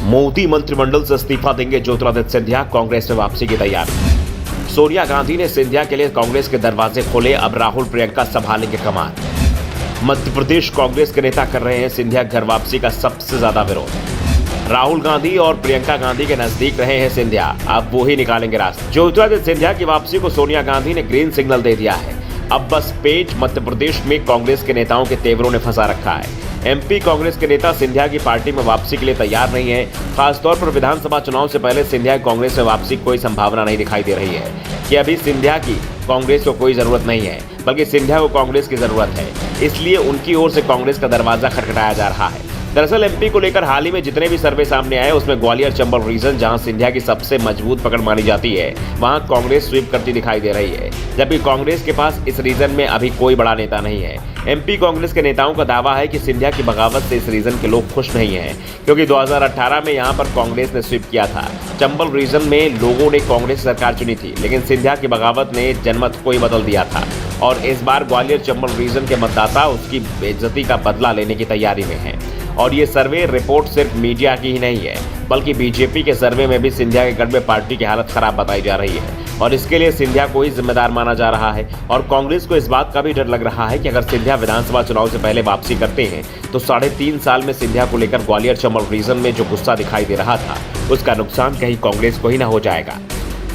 मोदी मंत्रिमंडल से इस्तीफा देंगे ज्योतिरादित्य सिंधिया, कांग्रेस में वापसी की तैयारी। सोनिया गांधी ने सिंधिया के लिए कांग्रेस के दरवाजे खोले, अब राहुल प्रियंका संभालेंगे कमान। मध्य प्रदेश कांग्रेस के नेता कर रहे हैं सिंधिया घर वापसी का सबसे ज्यादा विरोध। राहुल गांधी और प्रियंका गांधी के नजदीक रहे हैं सिंधिया, अब वो ही निकालेंगे रास्ता। ज्योतिरादित्य सिंधिया की वापसी को सोनिया गांधी ने ग्रीन सिग्नल दे दिया है। अब बस पेच मध्य प्रदेश में कांग्रेस के नेताओं के तेवरों ने फंसा रखा है। एमपी कांग्रेस के नेता सिंधिया की पार्टी में वापसी के लिए तैयार नहीं है। खासतौर पर विधानसभा चुनाव से पहले सिंधिया कांग्रेस में वापसी की कोई संभावना नहीं दिखाई दे रही है कि अभी सिंधिया की कांग्रेस को कोई जरूरत नहीं है, बल्कि सिंधिया को कांग्रेस की जरूरत है। इसलिए उनकी ओर से कांग्रेस का दरवाजा खटखटाया जा रहा है। दरअसल एमपी को लेकर हाल ही में जितने भी सर्वे सामने आए उसमें ग्वालियर चंबल रीजन, जहां सिंधिया की सबसे मजबूत पकड़ मानी जाती है, वहां कांग्रेस स्वीप करती दिखाई दे रही है, जबकि कांग्रेस के पास इस रीजन में अभी कोई बड़ा नेता नहीं है। एमपी कांग्रेस के नेताओं का दावा है कि सिंधिया की बगावत से इस रीजन के लोग खुश नहीं हैं, क्योंकि 2018 में यहां पर कांग्रेस ने स्वीप किया था। चंबल रीजन में लोगों ने कांग्रेस सरकार चुनी थी, लेकिन सिंधिया की बगावत ने जनमत को ही बदल दिया था और इस बार ग्वालियर चंबल रीजन के मतदाता उसकी बेइज्जती का बदला लेने की तैयारी में हैं। और ये सर्वे रिपोर्ट सिर्फ मीडिया की ही नहीं है, बल्कि बीजेपी के सर्वे में भी सिंधिया के गढ़ में पार्टी की हालत खराब बताई जा रही है और इसके लिए सिंधिया को ही जिम्मेदार माना जा रहा है। और कांग्रेस को इस बात का भी डर लग रहा है कि अगर सिंधिया विधानसभा चुनाव से पहले वापसी करते हैं तो 3.5 साल में सिंधिया को लेकर ग्वालियर चंबल रीजन में जो गुस्सा दिखाई दे रहा था उसका नुकसान कहीं कांग्रेस को ही न हो जाएगा।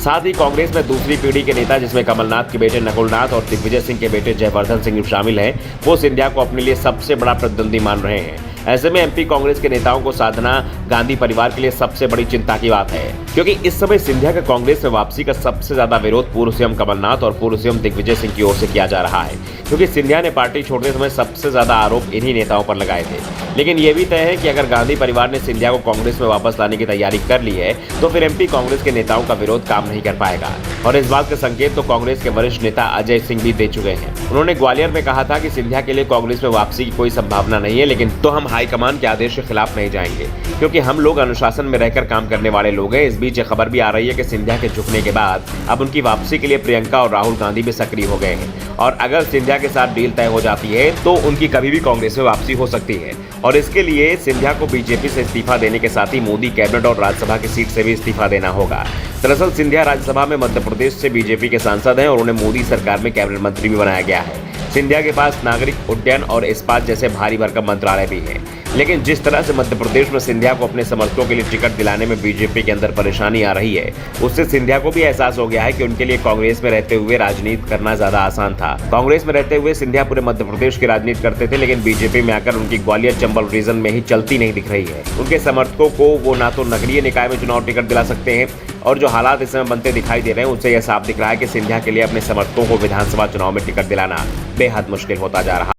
साथ ही कांग्रेस में दूसरी पीढ़ी के नेता, जिसमें कमलनाथ के बेटे नकुलनाथ और दिग्विजय सिंह के बेटे जयवर्धन सिंह शामिल हैं, वो सिंधिया को अपने लिए सबसे बड़ा प्रतिद्वंदी मान रहे हैं। ऐसे में एमपी कांग्रेस के नेताओं को साधना गांधी परिवार के लिए सबसे बड़ी चिंता की बात है, क्योंकि इस समय सिंधिया का कांग्रेस में वापसी का सबसे ज्यादा विरोध पूर्व सीएम कमलनाथ और पूर्व सीएम दिग्विजय सिंह की ओर से किया जा रहा है, क्योंकि सिंधिया ने पार्टी छोड़ते समय सबसे ज्यादा आरोप इन्हीं नेताओं पर लगाए थे। लेकिन ये भी तय है कि अगर गांधी परिवार ने सिंधिया को कांग्रेस में वापस लाने की तैयारी कर ली है तो फिर एमपी कांग्रेस के नेताओं का विरोध काम नहीं कर पाएगा। और इस बात के संकेत तो कांग्रेस के वरिष्ठ नेता अजय सिंह भी दे चुके हैं। उन्होंने ग्वालियर में कहा था कि सिंधिया के लिए कांग्रेस में वापसी की कोई संभावना नहीं है, लेकिन तो हम हाईकमान के आदेश के खिलाफ नहीं जाएंगे, क्योंकि हम लोग अनुशासन में रहकर काम करने वाले लोग हैं। इस बीच ये खबर भी आ रही है कि सिंधिया के झुकने के बाद अब उनकी वापसी के लिए प्रियंका और राहुल गांधी भी सक्रिय हो गए हैं और अगर सिंधिया के साथ डील तय हो जाती है तो उनकी कभी भी कांग्रेस में वापसी हो सकती है। और इसके लिए सिंधिया को बीजेपी से इस्तीफा देने के साथ ही मोदी कैबिनेट और राज्यसभा की सीट से भी इस्तीफा देना होगा। दरअसल सिंधिया राज्यसभा में मध्य प्रदेश से बीजेपी के सांसद हैं और उन्हें मोदी सरकार में कैबिनेट मंत्री भी बनाया गया है। सिंधिया के पास नागरिक उड्डयन और इस्पात जैसे भारी भरकम मंत्रालय भी हैं। लेकिन जिस तरह से मध्य प्रदेश में सिंधिया को अपने समर्थकों के लिए टिकट दिलाने में बीजेपी के अंदर परेशानी आ रही है, उससे सिंधिया को भी एहसास हो गया है कि उनके लिए कांग्रेस में रहते हुए राजनीति करना ज्यादा आसान था। कांग्रेस में रहते हुए सिंधिया पूरे मध्य प्रदेश की राजनीति करते थे, लेकिन बीजेपी में आकर उनकी ग्वालियर चंबल रीजन में ही चलती नहीं दिख रही है। उनके समर्थकों को वो ना तो नगरीय निकाय में चुनाव टिकट दिला सकते हैं और जो हालात इस समय बनते दिखाई दे रहे हैं उससे यह साफ दिख रहा है कि सिंधिया के लिए अपने समर्थकों को विधानसभा चुनाव में टिकट दिलाना बेहद मुश्किल होता जा रहा है।